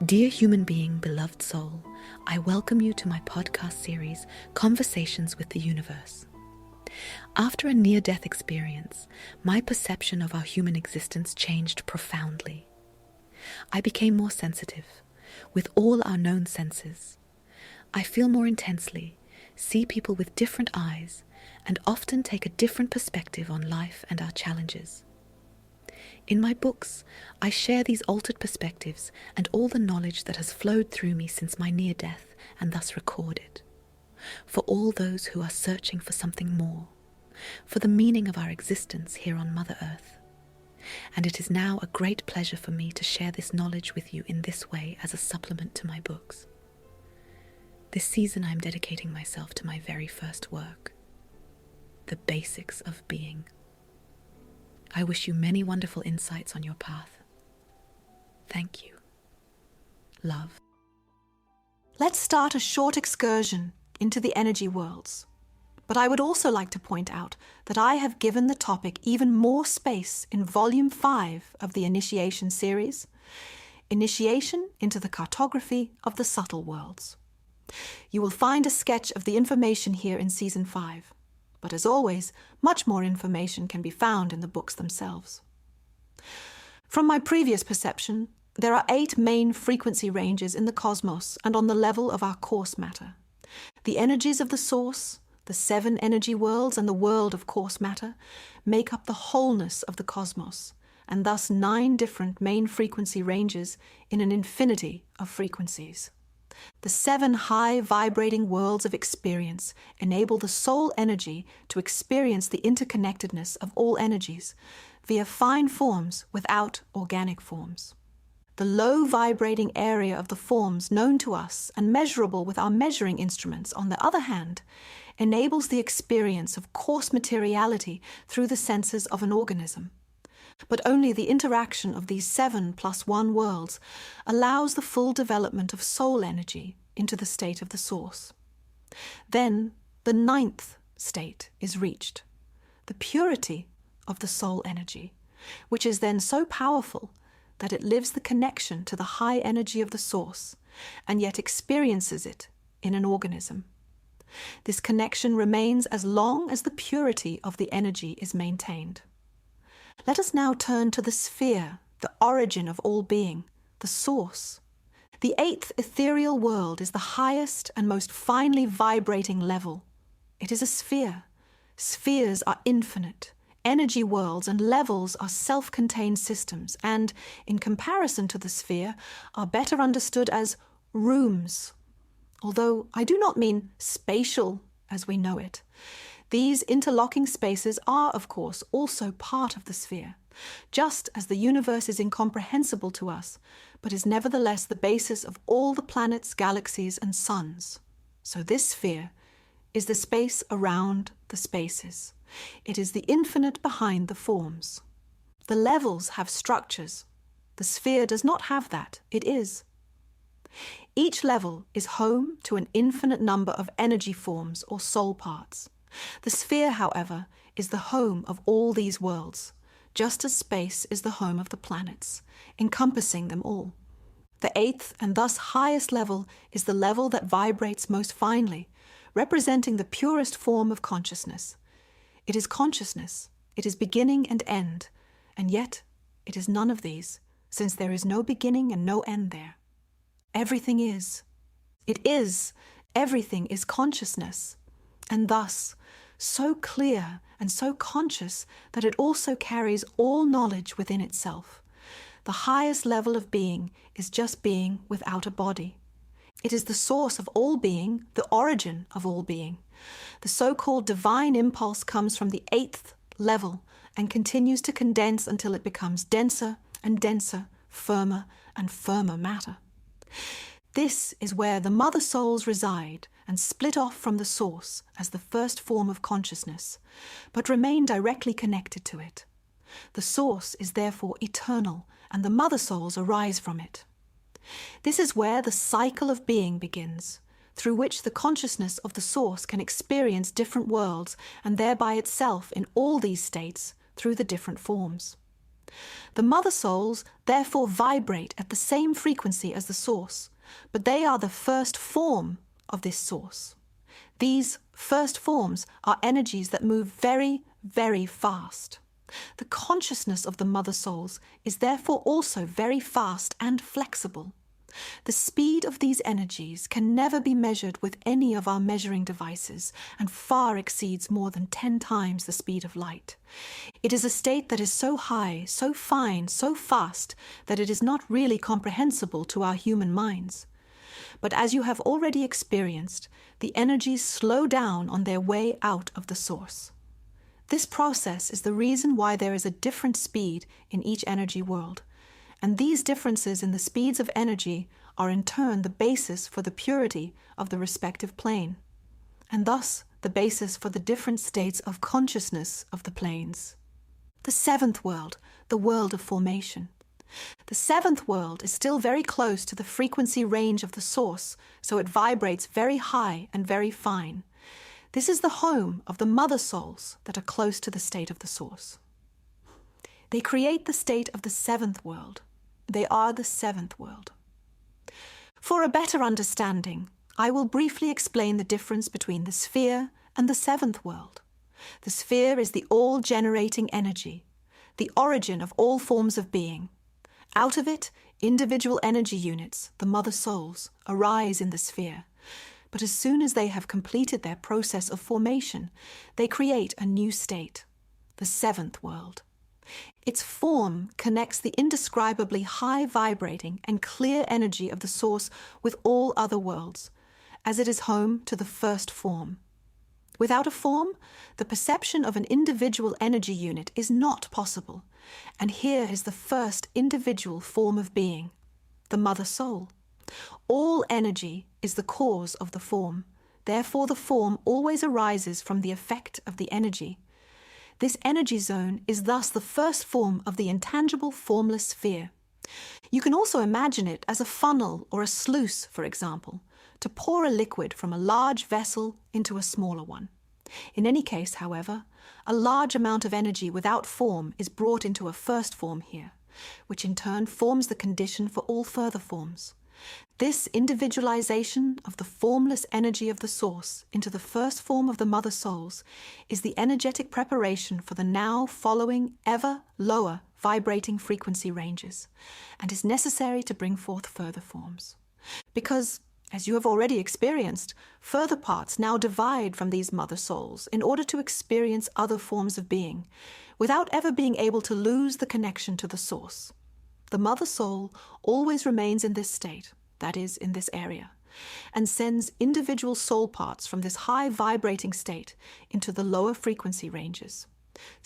Dear human being, beloved soul, I welcome you to my podcast series, Conversations with the Universe. After a near-death experience, my perception of our human existence changed profoundly. I became more sensitive, with all our known senses. I feel more intensely, see people with different eyes, and often take a different perspective on life and our challenges. In my books, I share these altered perspectives and all the knowledge that has flowed through me since my near death and thus record it. For all those who are searching for something more, for the meaning of our existence here on Mother Earth. And it is now a great pleasure for me to share this knowledge with you in this way as a supplement to my books. This season I am dedicating myself to my very first work, the basics of being. I wish you many wonderful insights on your path. Thank you. Love. Let's start a short excursion into the energy worlds. But I would also like to point out that I have given the topic even more space in Volume 5 of the Initiation series, Initiation into the Cartography of the Subtle Worlds. You will find a sketch of the information here in Season 5. But as always, much more information can be found in the books themselves. From my previous perception, there are 8 main frequency ranges in the cosmos and on the level of our coarse matter. The energies of the source, the 7 energy worlds and the world of coarse matter make up the wholeness of the cosmos, and thus 9 different main frequency ranges in an infinity of frequencies. The 7 high vibrating worlds of experience enable the soul energy to experience the interconnectedness of all energies via fine forms without organic forms. The low vibrating area of the forms known to us and measurable with our measuring instruments, on the other hand, enables the experience of coarse materiality through the senses of an organism. But only the interaction of these 7+1 worlds allows the full development of soul energy into the state of the source. Then the 9th state is reached, the purity of the soul energy, which is then so powerful that it lives the connection to the high energy of the source and yet experiences it in an organism. This connection remains as long as the purity of the energy is maintained. Let us now turn to the sphere, the origin of all being, the source. The 8th ethereal world is the highest and most finely vibrating level. It is a sphere. Spheres are infinite. Energy worlds and levels are self-contained systems and, in comparison to the sphere, are better understood as rooms. Although I do not mean spatial as we know it. These interlocking spaces are, of course, also part of the sphere, just as the universe is incomprehensible to us, but is nevertheless the basis of all the planets, galaxies, and suns. So this sphere is the space around the spaces. It is the infinite behind the forms. The levels have structures. The sphere does not have that. It is. Each level is home to an infinite number of energy forms or soul parts. The sphere, however, is the home of all these worlds, just as space is the home of the planets, encompassing them all. The 8th and thus highest level is the level that vibrates most finely, representing the purest form of consciousness. It is consciousness, it is beginning and end, and yet it is none of these, since there is no beginning and no end there. Everything is. It is. Everything is consciousness, and thus so clear and so conscious that it also carries all knowledge within itself. The highest level of being is just being without a body. It is the source of all being, the origin of all being. The so-called divine impulse comes from the 8th level and continues to condense until it becomes denser and denser, firmer and firmer matter. This is where the mother souls reside and split off from the source as the first form of consciousness, but remain directly connected to it. The source is therefore eternal, and the mother souls arise from it. This is where the cycle of being begins, through which the consciousness of the source can experience different worlds and thereby itself in all these states through the different forms. The mother souls therefore vibrate at the same frequency as the source, but they are the first form of this source. These first forms are energies that move very, very fast. The consciousness of the mother souls is therefore also very fast and flexible. The speed of these energies can never be measured with any of our measuring devices and far exceeds more than 10 times the speed of light. It is a state that is so high, so fine, so fast that it is not really comprehensible to our human minds. But as you have already experienced, the energies slow down on their way out of the source. This process is the reason why there is a different speed in each energy world. And these differences in the speeds of energy are in turn the basis for the purity of the respective plane, and thus the basis for the different states of consciousness of the planes. The seventh world, the world of formation. The seventh world is still very close to the frequency range of the source, so it vibrates very high and very fine. This is the home of the mother souls that are close to the state of the source. They create the state of the seventh world. They are the seventh world. For a better understanding, I will briefly explain the difference between the sphere and the seventh world. The sphere is the all-generating energy, the origin of all forms of being. Out of it, individual energy units, the mother souls, arise in the sphere. But as soon as they have completed their process of formation, they create a new state, the seventh world. Its form connects the indescribably high vibrating and clear energy of the source with all other worlds, as it is home to the first form. Without a form, the perception of an individual energy unit is not possible, and here is the first individual form of being, the mother soul. All energy is the cause of the form, therefore the form always arises from the effect of the energy. This energy zone is thus the first form of the intangible formless sphere. You can also imagine it as a funnel or a sluice, for example, to pour a liquid from a large vessel into a smaller one. In any case, however, a large amount of energy without form is brought into a first form here, which in turn forms the condition for all further forms. This individualization of the formless energy of the source into the first form of the mother souls is the energetic preparation for the now following ever lower vibrating frequency ranges, and is necessary to bring forth further forms. Because, as you have already experienced, further parts now divide from these mother souls in order to experience other forms of being, without ever being able to lose the connection to the source. The mother soul always remains in this state, that is, in this area, and sends individual soul parts from this high vibrating state into the lower frequency ranges.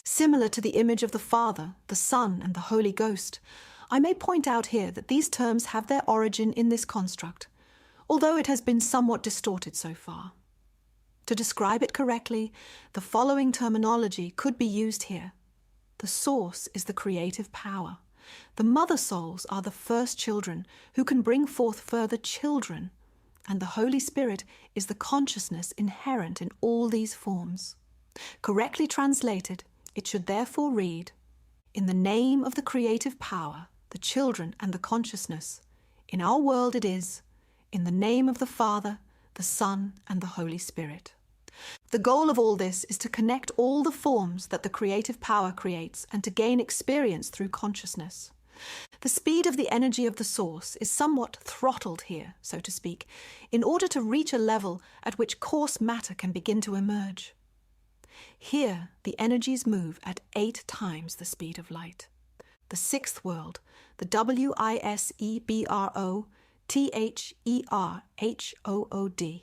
Similar to the image of the Father, the Son, and the Holy Ghost, I may point out here that these terms have their origin in this construct, although it has been somewhat distorted so far. To describe it correctly, the following terminology could be used here. The source is the creative power. The mother souls are the first children who can bring forth further children, and the Holy Spirit is the consciousness inherent in all these forms. Correctly translated, it should therefore read, in the name of the creative power, the children and the consciousness. In our world it is, in the name of the Father, the Son, and the Holy Spirit. The goal of all this is to connect all the forms that the creative power creates and to gain experience through consciousness. The speed of the energy of the source is somewhat throttled here, so to speak, in order to reach a level at which coarse matter can begin to emerge. Here, the energies move at 8 times the speed of light. The sixth world, the WISEBROTHERHOOD.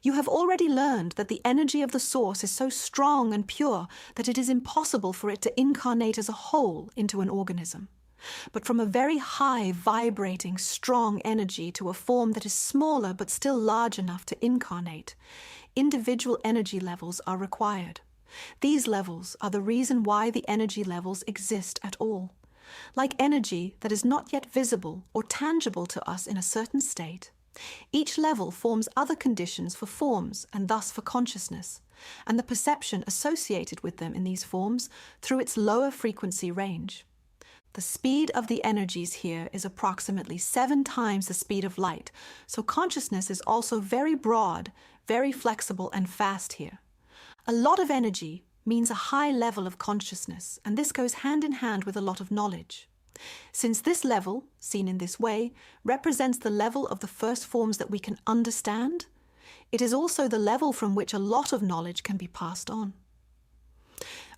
You have already learned that the energy of the source is so strong and pure that it is impossible for it to incarnate as a whole into an organism. But from a very high, vibrating, strong energy to a form that is smaller but still large enough to incarnate, individual energy levels are required. These levels are the reason why the energy levels exist at all. Like energy that is not yet visible or tangible to us in a certain state, Each level forms other conditions for forms and thus for consciousness, and the perception associated with them in these forms through its lower frequency range. The speed of the energies here is approximately 7 times the speed of light, so consciousness is also very broad, very flexible and fast here. A lot of energy means a high level of consciousness, and this goes hand in hand with a lot of knowledge. Since this level, seen in this way, represents the level of the first forms that we can understand, it is also the level from which a lot of knowledge can be passed on.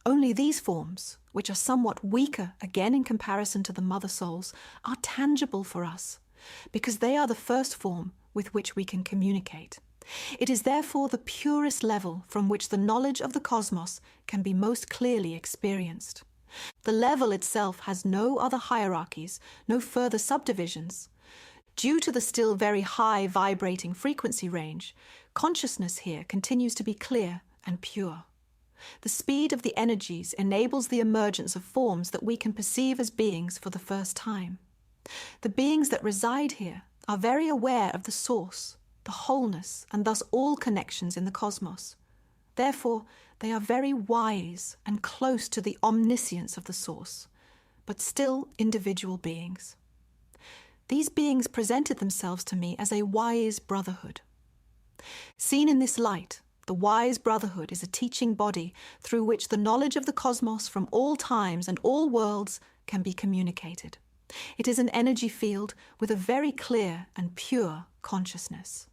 Only these forms, which are somewhat weaker again in comparison to the mother souls, are tangible for us, because they are the first form with which we can communicate. It is therefore the purest level from which the knowledge of the cosmos can be most clearly experienced. The level itself has no other hierarchies, no further subdivisions. Due to the still very high vibrating frequency range, consciousness here continues to be clear and pure. The speed of the energies enables the emergence of forms that we can perceive as beings for the first time. The beings that reside here are very aware of the source, the wholeness, and thus all connections in the cosmos. Therefore, they are very wise and close to the omniscience of the source, but still individual beings. These beings presented themselves to me as a wise brotherhood. Seen in this light, the wise brotherhood is a teaching body through which the knowledge of the cosmos from all times and all worlds can be communicated. It is an energy field with a very clear and pure consciousness.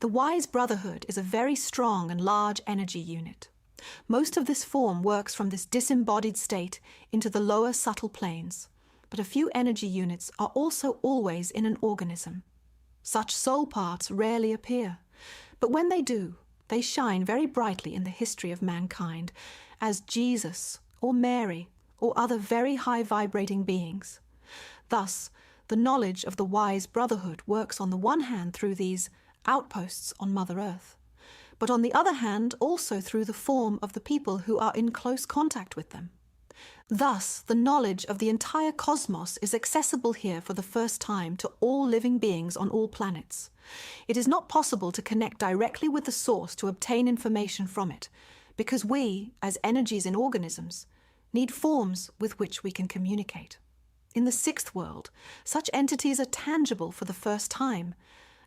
The wise brotherhood is a very strong and large energy unit. Most of this form works from this disembodied state into the lower subtle planes, but a few energy units are also always in an organism. Such soul parts rarely appear, but when they do, they shine very brightly in the history of mankind as Jesus or Mary or other very high vibrating beings. Thus, the knowledge of the wise brotherhood works on the one hand through these outposts on Mother Earth, but on the other hand also through the form of the people who are in close contact with them. Thus, the knowledge of the entire cosmos is accessible here for the first time to all living beings on all planets. It is not possible to connect directly with the source to obtain information from it, because we, as energies in organisms, need forms with which we can communicate. In the sixth world, such entities are tangible for the first time,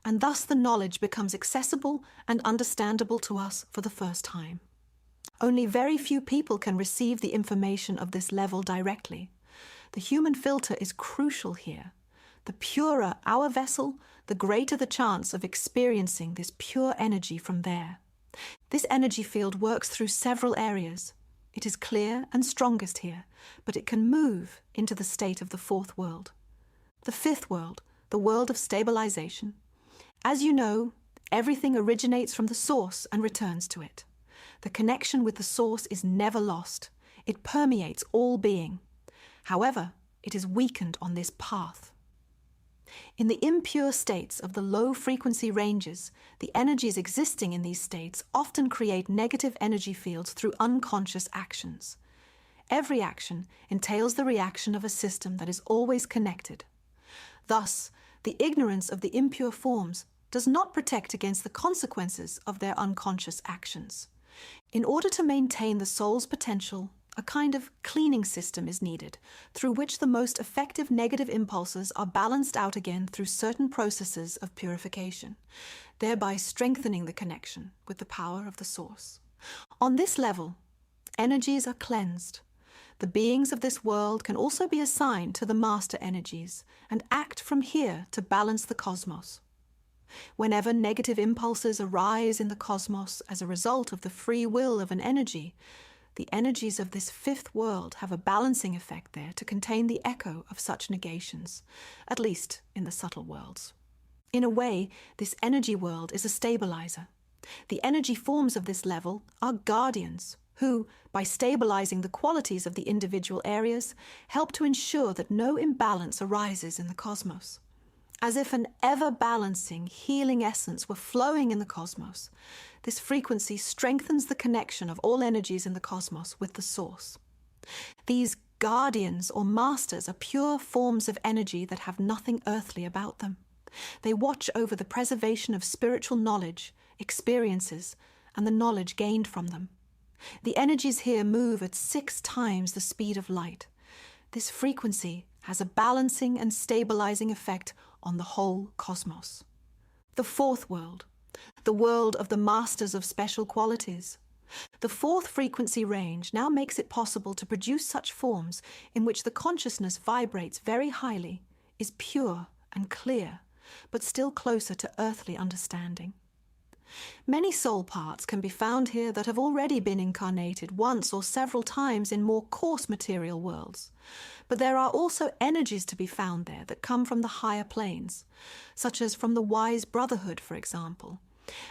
and thus the knowledge becomes accessible and understandable to us for the first time. Only very few people can receive the information of this level directly. The human filter is crucial here. The purer our vessel, the greater the chance of experiencing this pure energy from there. This energy field works through several areas. It is clear and strongest here, but it can move into the state of the fourth world. The fifth world, the world of stabilization. As you know, everything originates from the source and returns to it. The connection with the source is never lost. It permeates all being. However, it is weakened on this path. In the impure states of the low frequency ranges, the energies existing in these states often create negative energy fields through unconscious actions. Every action entails the reaction of a system that is always connected. Thus, the ignorance of the impure forms does not protect against the consequences of their unconscious actions. In order to maintain the soul's potential, a kind of cleaning system is needed, through which the most effective negative impulses are balanced out again through certain processes of purification, thereby strengthening the connection with the power of the source. On this level, energies are cleansed. The beings of this world can also be assigned to the master energies and act from here to balance the cosmos. Whenever negative impulses arise in the cosmos as a result of the free will of an energy, the energies of this fifth world have a balancing effect there to contain the echo of such negations, at least in the subtle worlds. In a way, this energy world is a stabilizer. The energy forms of this level are guardians, who, by stabilizing the qualities of the individual areas, help to ensure that no imbalance arises in the cosmos. As if an ever-balancing, healing essence were flowing in the cosmos, this frequency strengthens the connection of all energies in the cosmos with the source. These guardians or masters are pure forms of energy that have nothing earthly about them. They watch over the preservation of spiritual knowledge, experiences, and the knowledge gained from them. The energies here move at 6 times the speed of light. This frequency has a balancing and stabilizing effect on the whole cosmos. The fourth world, the world of the masters of special qualities. The fourth frequency range now makes it possible to produce such forms in which the consciousness vibrates very highly, is pure and clear, but still closer to earthly understanding. Many soul parts can be found here that have already been incarnated once or several times in more coarse material worlds. But there are also energies to be found there that come from the higher planes, such as from the wise brotherhood, for example.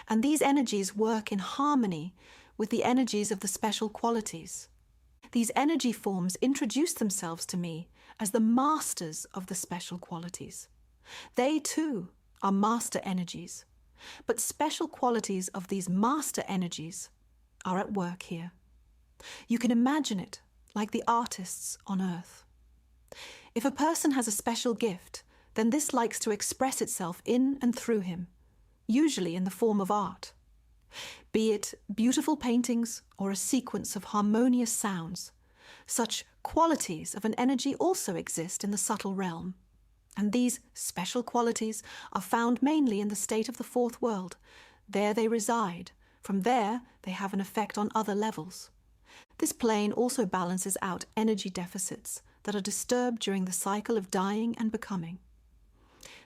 And these energies work in harmony with the energies of the special qualities. These energy forms introduce themselves to me as the masters of the special qualities. They, too, are master energies. But special qualities of these master energies are at work here. You can imagine it like the artists on earth. If a person has a special gift, then this likes to express itself in and through him, usually in the form of art. Be it beautiful paintings or a sequence of harmonious sounds, such qualities of an energy also exist in the subtle realm. And these special qualities are found mainly in the state of the fourth world. There they reside. From there, they have an effect on other levels. This plane also balances out energy deficits that are disturbed during the cycle of dying and becoming.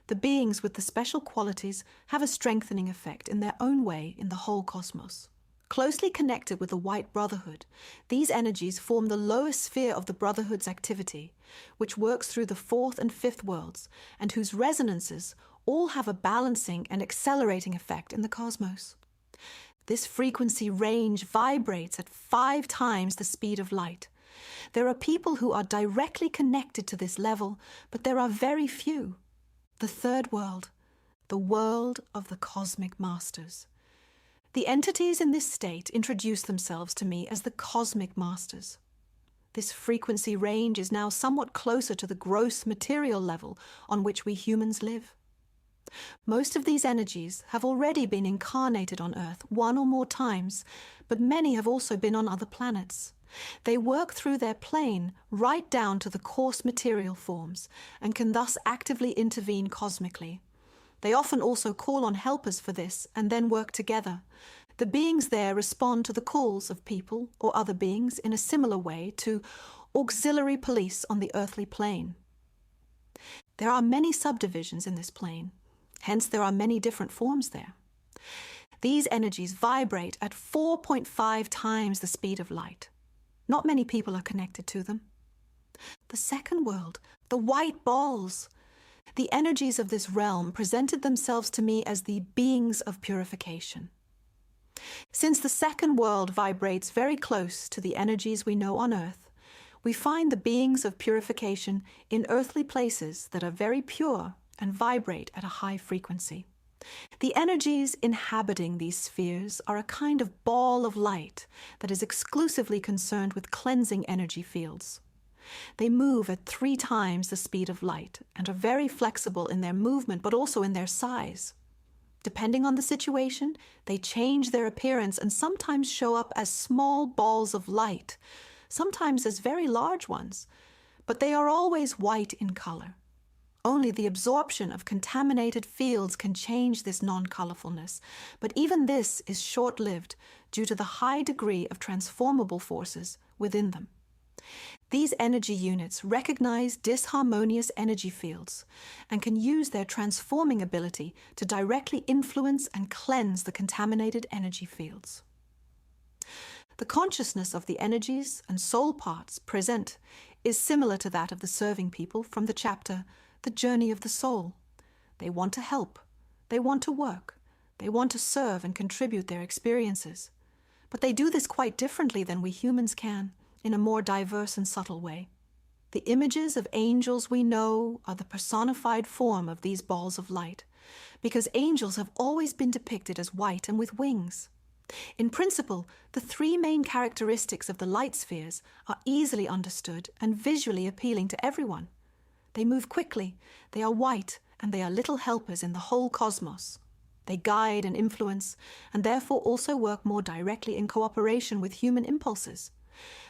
The beings with the special qualities have a strengthening effect in their own way in the whole cosmos. Closely connected with the White Brotherhood, these energies form the lowest sphere of the Brotherhood's activity, which works through the fourth and fifth worlds, and whose resonances all have a balancing and accelerating effect in the cosmos. This frequency range vibrates at 5 times the speed of light. There are people who are directly connected to this level, but there are very few. The third world, the world of the cosmic masters. The entities in this state introduce themselves to me as the cosmic masters. This frequency range is now somewhat closer to the gross material level on which we humans live. Most of these energies have already been incarnated on Earth 1 or more times, but many have also been on other planets. They work through their plane right down to the coarse material forms and can thus actively intervene cosmically. They often also call on helpers for this and then work together. The beings there respond to the calls of people or other beings in a similar way to auxiliary police on the earthly plane. There are many subdivisions in this plane, hence there are many different forms there. These energies vibrate at 4.5 times the speed of light. Not many people are connected to them. The second world, the white balls. The energies of this realm presented themselves to me as the beings of purification. Since the second world vibrates very close to the energies we know on Earth, we find the beings of purification in earthly places that are very pure and vibrate at a high frequency. The energies inhabiting these spheres are a kind of ball of light that is exclusively concerned with cleansing energy fields. They move at 3 times the speed of light and are very flexible in their movement, but also in their size. Depending on the situation, they change their appearance and sometimes show up as small balls of light, sometimes as very large ones, but they are always white in color. Only the absorption of contaminated fields can change this non-colorfulness, but even this is short-lived due to the high degree of transformable forces within them. These energy units recognize disharmonious energy fields and can use their transforming ability to directly influence and cleanse the contaminated energy fields. The consciousness of the energies and soul parts present is similar to that of the serving people from the chapter The Journey of the Soul. They want to help, they want to work, they want to serve and contribute their experiences. But they do this quite differently than we humans can, in a more diverse and subtle way. The images of angels we know are the personified form of these balls of light, because angels have always been depicted as white and with wings. In principle, the 3 main characteristics of the light spheres are easily understood and visually appealing to everyone. They move quickly, they are white, and they are little helpers in the whole cosmos. They guide and influence, and therefore also work more directly in cooperation with human impulses.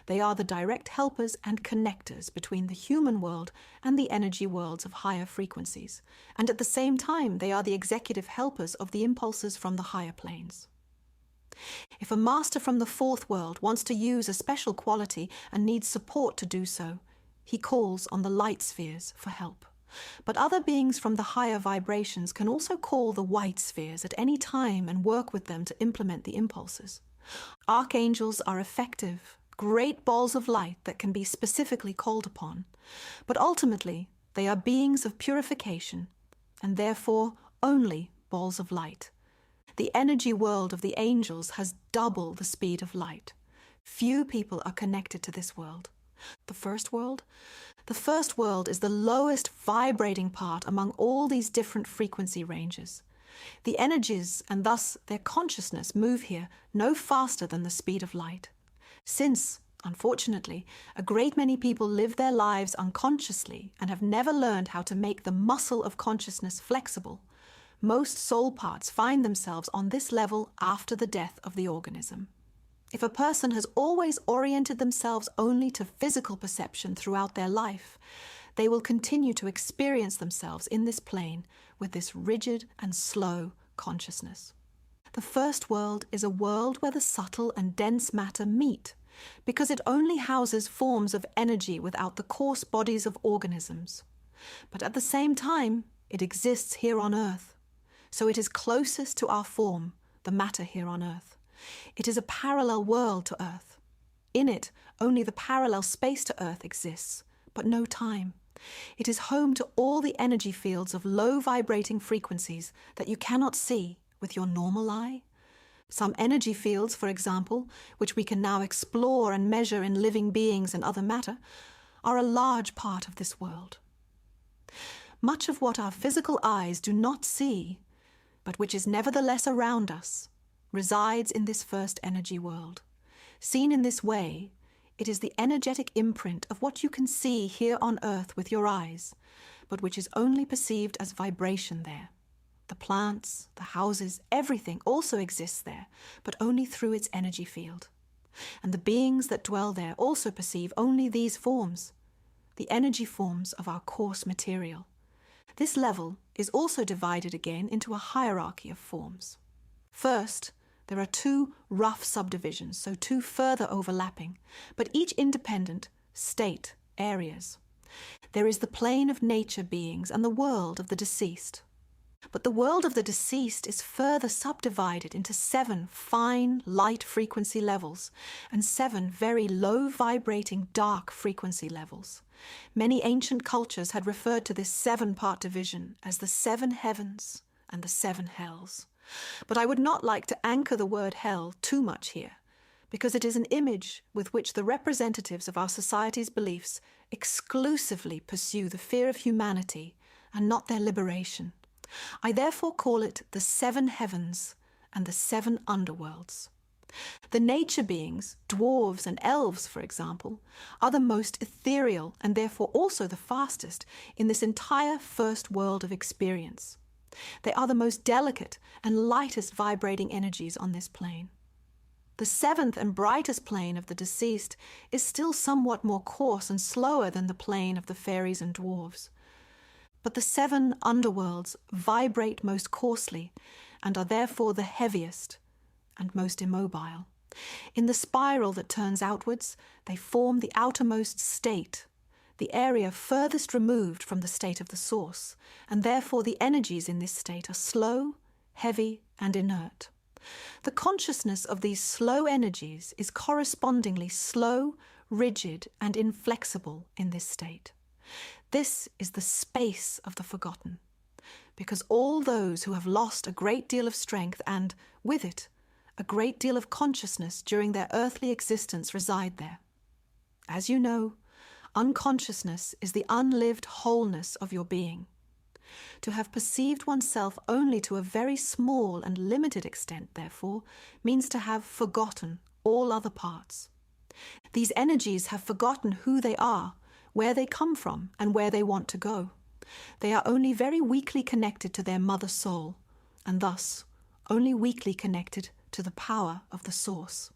They are the direct helpers and connectors between the human world and the energy worlds of higher frequencies, and at the same time they are the executive helpers of the impulses from the higher planes. If a master from the fourth world wants to use a special quality and needs support to do so, he calls on the light spheres for help. But other beings from the higher vibrations can also call the white spheres at any time and work with them to implement the impulses. Archangels are effective, great balls of light that can be specifically called upon, but ultimately they are beings of purification and therefore only balls of light. The energy world of the angels has double the speed of light. Few people are connected to this world. The first world? The first world is the lowest vibrating part among all these different frequency ranges. The energies and thus their consciousness move here no faster than the speed of light. Since, unfortunately, a great many people live their lives unconsciously and have never learned how to make the muscle of consciousness flexible, most soul parts find themselves on this level after the death of the organism. If a person has always oriented themselves only to physical perception throughout their life, they will continue to experience themselves in this plane with this rigid and slow consciousness. The first world is a world where the subtle and dense matter meet, because it only houses forms of energy without the coarse bodies of organisms. But at the same time, it exists here on Earth. So it is closest to our form, the matter here on Earth. It is a parallel world to Earth. In it, only the parallel space to Earth exists, but no time. It is home to all the energy fields of low vibrating frequencies that you cannot see with your normal eye. Some energy fields, for example, which we can now explore and measure in living beings and other matter, are a large part of this world. Much of what our physical eyes do not see, but which is nevertheless around us, resides in this first energy world. Seen in this way, it is the energetic imprint of what you can see here on Earth with your eyes, but which is only perceived as vibration there. The plants, the houses, everything also exists there, but only through its energy field. And the beings that dwell there also perceive only these forms, the energy forms of our coarse material. This level is also divided again into a hierarchy of forms. First, there are two rough subdivisions, so two further overlapping, but each independent state areas. There is the plane of nature beings and the world of the deceased. But the world of the deceased is further subdivided into 7 fine light frequency levels and 7 very low vibrating dark frequency levels. Many ancient cultures had referred to this 7-part division as the 7 heavens and the 7 hells. But I would not like to anchor the word hell too much here, because it is an image with which the representatives of our society's beliefs exclusively pursue the fear of humanity and not their liberation. I therefore call it the 7 heavens and the 7 underworlds. The nature beings, dwarves and elves, for example, are the most ethereal and therefore also the fastest in this entire first world of experience. They are the most delicate and lightest vibrating energies on this plane. The 7th and brightest plane of the deceased is still somewhat more coarse and slower than the plane of the fairies and dwarves. But the 7 underworlds vibrate most coarsely and are therefore the heaviest and most immobile. In the spiral that turns outwards, they form the outermost state, the area furthest removed from the state of the source, and therefore the energies in this state are slow, heavy, and inert. The consciousness of these slow energies is correspondingly slow, rigid, and inflexible in this state. This is the space of the forgotten, because all those who have lost a great deal of strength and, with it, a great deal of consciousness during their earthly existence reside there. As you know, unconsciousness is the unlived wholeness of your being. To have perceived oneself only to a very small and limited extent, therefore, means to have forgotten all other parts. These energies have forgotten who they are, where they come from, and where they want to go. They are only very weakly connected to their mother soul, and thus only weakly connected to the power of the source.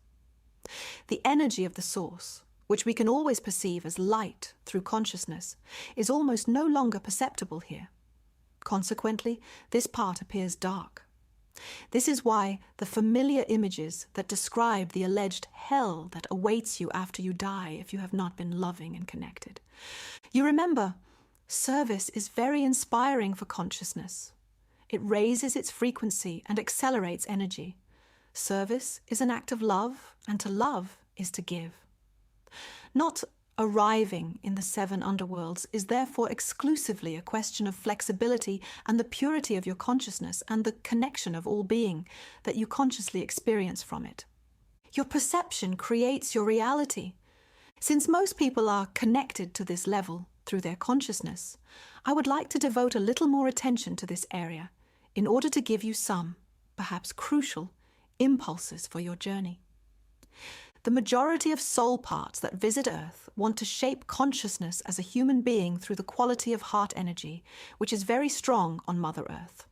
The energy of the source, which we can always perceive as light through consciousness, is almost no longer perceptible here. Consequently, this part appears dark. This is why the familiar images that describe the alleged hell that awaits you after you die if you have not been loving and connected. You remember, service is very inspiring for consciousness. It raises its frequency and accelerates energy. Service is an act of love, and to love is to give. Not arriving in the 7 underworlds is therefore exclusively a question of flexibility and the purity of your consciousness and the connection of all being that you consciously experience from it. Your perception creates your reality. Since most people are connected to this level through their consciousness, I would like to devote a little more attention to this area in order to give you some, perhaps crucial, impulses for your journey. The majority of soul parts that visit Earth want to shape consciousness as a human being through the quality of heart energy, which is very strong on Mother Earth.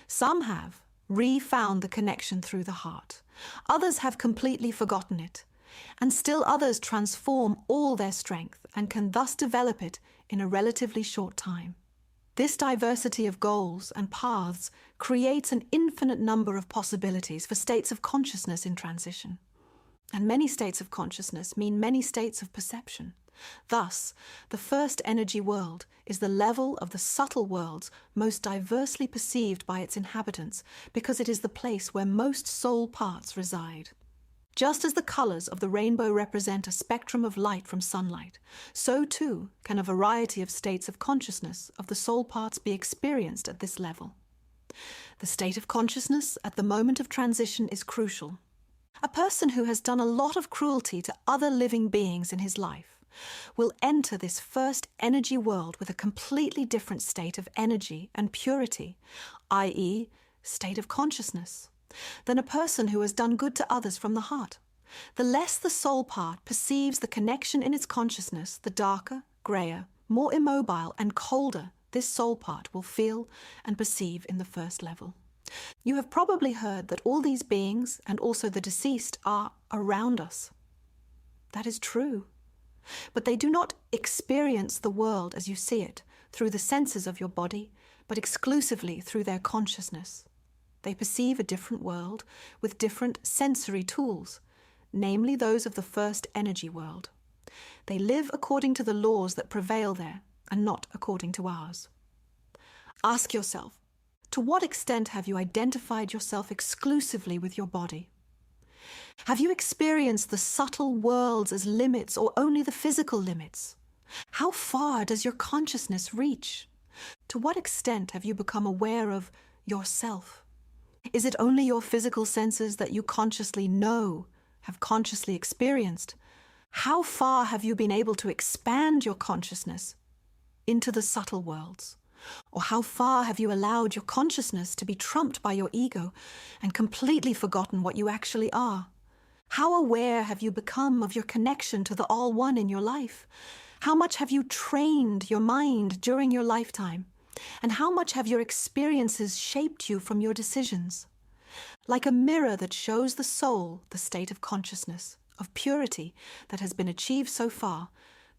Some have re-found the connection through the heart. Others have completely forgotten it. And still others transform all their strength and can thus develop it in a relatively short time. This diversity of goals and paths creates an infinite number of possibilities for states of consciousness in transition. And many states of consciousness mean many states of perception. Thus, the first energy world is the level of the subtle worlds most diversely perceived by its inhabitants because it is the place where most soul parts reside. Just as the colors of the rainbow represent a spectrum of light from sunlight, so too can a variety of states of consciousness of the soul parts be experienced at this level. The state of consciousness at the moment of transition is crucial. A person who has done a lot of cruelty to other living beings in his life will enter this first energy world with a completely different state of energy and purity, i.e., state of consciousness, than a person who has done good to others from the heart. The less the soul part perceives the connection in its consciousness, the darker, greyer, more immobile and colder this soul part will feel and perceive in the first level. You have probably heard that all these beings and also the deceased are around us. That is true. But they do not experience the world as you see it through the senses of your body, but exclusively through their consciousness. They perceive a different world with different sensory tools, namely those of the first energy world. They live according to the laws that prevail there and not according to ours. Ask yourself, to what extent have you identified yourself exclusively with your body? Have you experienced the subtle worlds as limits or only the physical limits? How far does your consciousness reach? To what extent have you become aware of yourself? Is it only your physical senses that you consciously know, have consciously experienced? How far have you been able to expand your consciousness into the subtle worlds? Or how far have you allowed your consciousness to be trumped by your ego and completely forgotten what you actually are? How aware have you become of your connection to the All-One in your life? How much have you trained your mind during your lifetime? And how much have your experiences shaped you from your decisions? Like a mirror that shows the soul the state of consciousness, of purity that has been achieved so far,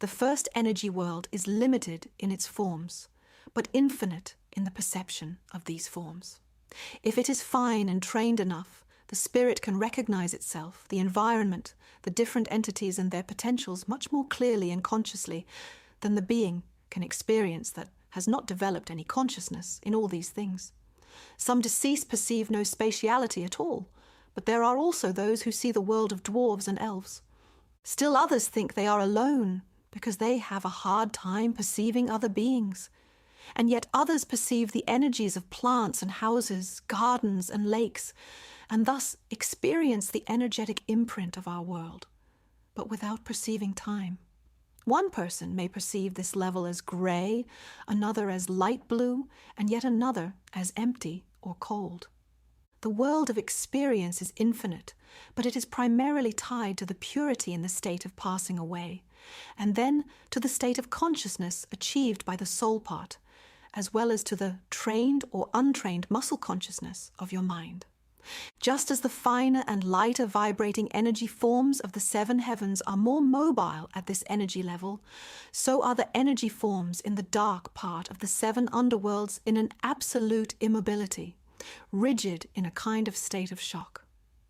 the first energy world is limited in its forms, but infinite in the perception of these forms. If it is fine and trained enough, the spirit can recognize itself, the environment, the different entities and their potentials much more clearly and consciously than the being can experience that has not developed any consciousness in all these things. Some deceased perceive no spatiality at all, but there are also those who see the world of dwarves and elves. Still others think they are alone because they have a hard time perceiving other beings. And yet others perceive the energies of plants and houses, gardens and lakes, and thus experience the energetic imprint of our world, but without perceiving time. One person may perceive this level as grey, another as light blue, and yet another as empty or cold. The world of experience is infinite, but it is primarily tied to the purity in the state of passing away, and then to the state of consciousness achieved by the soul part, as well as to the trained or untrained muscle consciousness of your mind. Just as the finer and lighter vibrating energy forms of the seven heavens are more mobile at this energy level, so are the energy forms in the dark part of the seven underworlds in an absolute immobility, rigid in a kind of state of shock.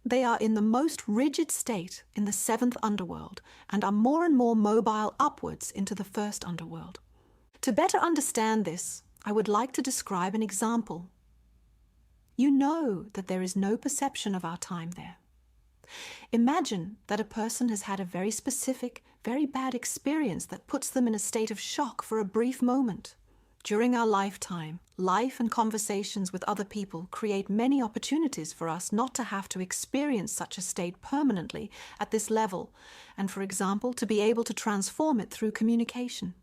They are in the most rigid state in the seventh underworld and are more and more mobile upwards into the first underworld. To better understand this, I would like to describe an example. You know that there is no perception of our time there. Imagine that a person has had a very specific, very bad experience that puts them in a state of shock for a brief moment. During our lifetime, life and conversations with other people create many opportunities for us not to have to experience such a state permanently at this level, and for example, to be able to transform it through communication.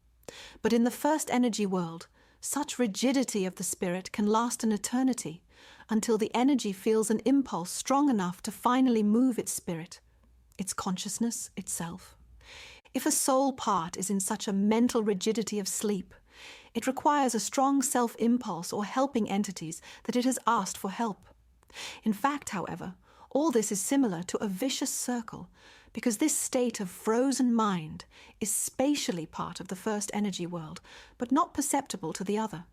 But in the first energy world, such rigidity of the spirit can last an eternity, until the energy feels an impulse strong enough to finally move its spirit, its consciousness itself. If a soul part is in such a mental rigidity of sleep, it requires a strong self-impulse or helping entities that it has asked for help. In fact, however, all this is similar to a vicious circle, because this state of frozen mind is spatially part of the first energy world, but not perceptible to the other,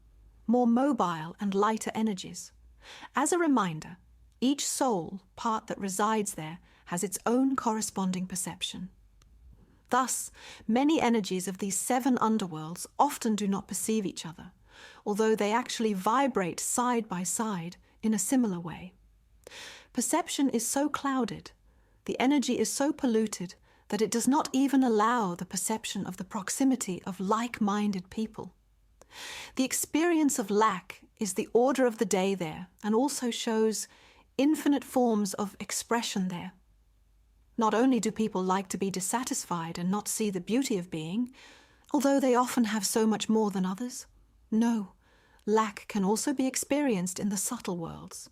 more mobile and lighter energies. As a reminder, each soul part that resides there has its own corresponding perception. Thus, many energies of these seven underworlds often do not perceive each other, although they actually vibrate side by side in a similar way. Perception is so clouded, the energy is so polluted, that it does not even allow the perception of the proximity of like-minded people. The experience of lack is the order of the day there, and also shows infinite forms of expression there. Not only do people like to be dissatisfied and not see the beauty of being, although they often have so much more than others. No, lack can also be experienced in the subtle worlds.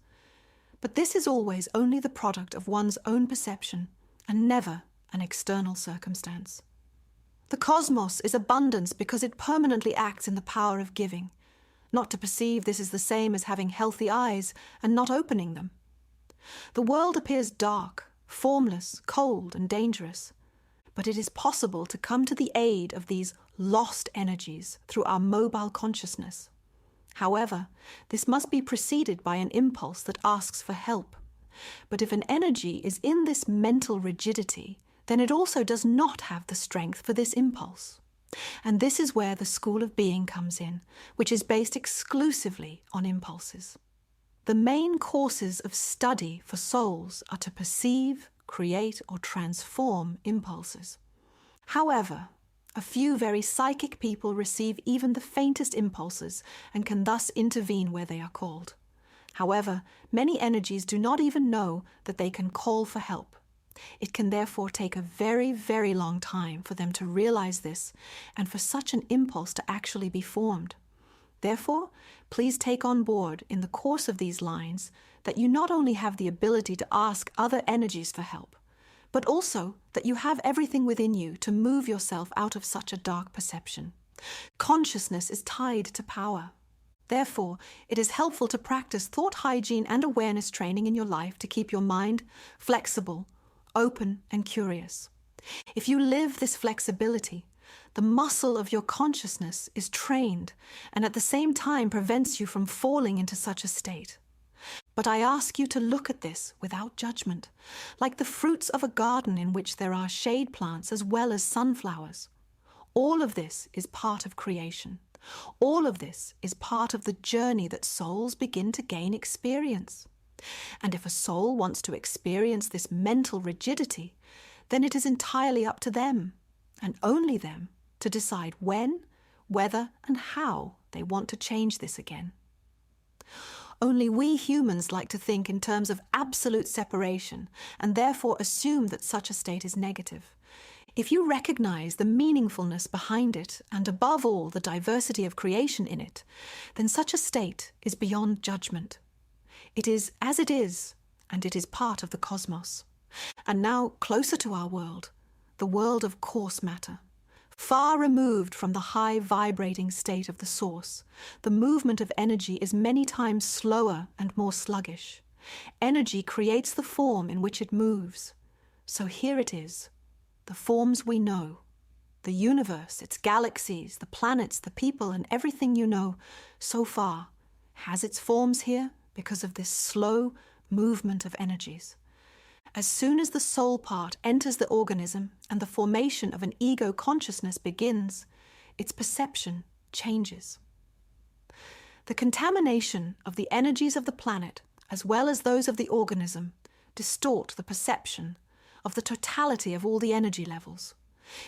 But this is always only the product of one's own perception, and never an external circumstance. The cosmos is abundance because it permanently acts in the power of giving. Not to perceive this is the same as having healthy eyes and not opening them. The world appears dark, formless, cold, and dangerous, but it is possible to come to the aid of these lost energies through our mobile consciousness. However, this must be preceded by an impulse that asks for help. But if an energy is in this mental rigidity, then it also does not have the strength for this impulse. And this is where the school of being comes in, which is based exclusively on impulses. The main courses of study for souls are to perceive, create, or transform impulses. However, a few very psychic people receive even the faintest impulses and can thus intervene where they are called. However, many energies do not even know that they can call for help. It can therefore take a very, very long time for them to realize this and for such an impulse to actually be formed. Therefore, please take on board in the course of these lines that you not only have the ability to ask other energies for help, but also that you have everything within you to move yourself out of such a dark perception. Consciousness is tied to power. Therefore, it is helpful to practice thought hygiene and awareness training in your life to keep your mind flexible, open, and curious. If you live this flexibility, the muscle of your consciousness is trained and at the same time prevents you from falling into such a state. But I ask you to look at this without judgment, like the fruits of a garden in which there are shade plants as well as sunflowers. All of this is part of creation. All of this is part of the journey that souls begin to gain experience. And if a soul wants to experience this mental rigidity, then it is entirely up to them, and only them, to decide when, whether, and how they want to change this again. Only we humans like to think in terms of absolute separation, and therefore assume that such a state is negative. If you recognize the meaningfulness behind it, and above all the diversity of creation in it, then such a state is beyond judgment. It is as it is, and it is part of the cosmos. And now, closer to our world, the world of coarse matter. Far removed from the high vibrating state of the source, the movement of energy is many times slower and more sluggish. Energy creates the form in which it moves. So here it is, the forms we know. The universe, its galaxies, the planets, the people, and everything you know so far has its forms here because of this slow movement of energies. As soon as the soul part enters the organism and the formation of an ego consciousness begins, its perception changes. The contamination of the energies of the planet, as well as those of the organism, distort the perception of the totality of all the energy levels.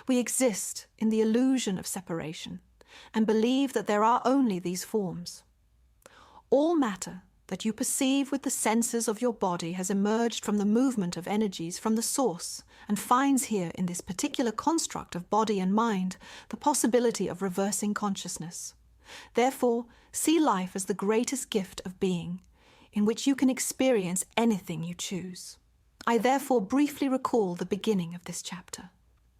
We exist in the illusion of separation and believe that there are only these forms. All matter that you perceive with the senses of your body has emerged from the movement of energies from the source and finds here in this particular construct of body and mind the possibility of reversing consciousness. Therefore, see life as the greatest gift of being, in which you can experience anything you choose. I therefore briefly recall the beginning of this chapter.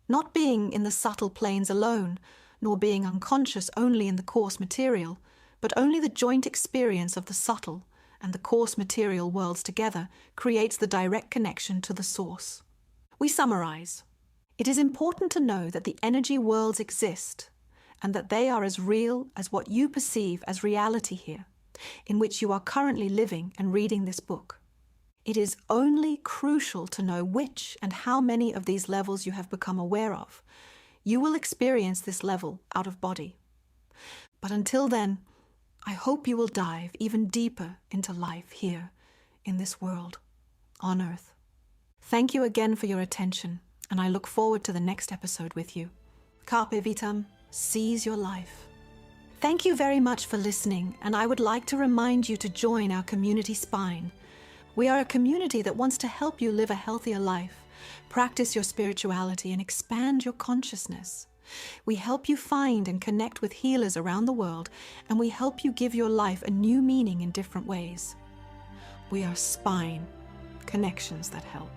Not being in the subtle planes alone, nor being unconscious only in the coarse material, but only the joint experience of the subtle and the coarse material worlds together creates the direct connection to the source. We summarize. It is important to know that the energy worlds exist and that they are as real as what you perceive as reality here, in which you are currently living and reading this book. It is only crucial to know which and how many of these levels you have become aware of. You will experience this level out of body. But until then, I hope you will dive even deeper into life here in this world, on Earth. Thank you again for your attention, and I look forward to the next episode with you. Carpe Vitam, seize your life. Thank you very much for listening, and I would like to remind you to join our community Spine. We are a community that wants to help you live a healthier life, practice your spirituality, and expand your consciousness. We help you find and connect with healers around the world, and we help you give your life a new meaning in different ways. We are Spine, connections that help.